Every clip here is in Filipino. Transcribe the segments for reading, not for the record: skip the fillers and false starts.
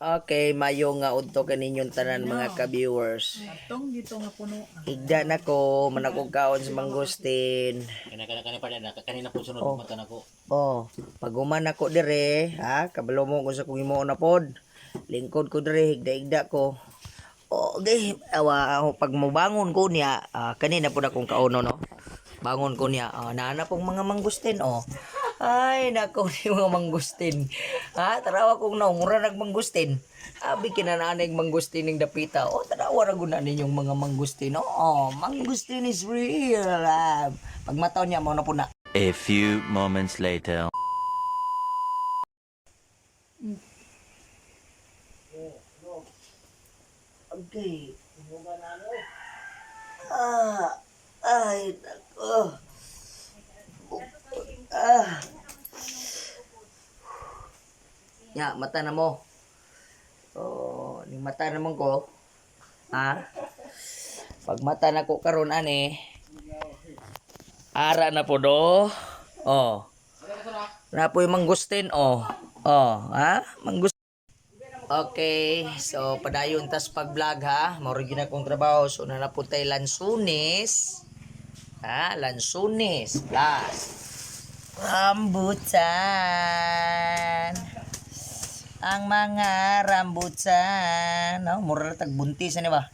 Okay, mayo nga udto kaninyong tanan mga ka-viewers. Atong dito nga puno. Higda na ko, manakog kaon sa mangustin. Kanina pa rin, kanina po sunod Oh. mata na ko. Oh, pag uman ako dire, ha, kabalo mo kung sa kung imo na pod. Lingkod ko dire, higda-higda ko. Okay, pag mubangon ko niya, kanina po na kong kauno, no? Bangon ko niya, naana pong mga mangustin, oh. Ay, nako ni mga mangustin. Ha, tarawa kong naumura nagmangustin. Abi kinananig mangustin ng dapita. Oh, tarawa ra guna ninyong mga mangustin. Oh, mangustin is real. Pag mataw niya mo na po na. A few moments later. Okay. Ay, nako. Ya, mata na mo. Oh, ni mata naman ko. Ha? Pag mata na ko karon ani. Ara na po do. Oh. Na po yung mangustin, oh. Oh, ha? Mangustin. Okay, so padayon tas pag-vlog ha. Mauro gina kong trabaho. So nanapuntay lansunis. Ha, lansunis plus rambutan. Ang mga rambutan, no, mura tagbuntis ani ba?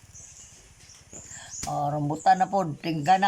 Oh, rambutan na po, tingga na.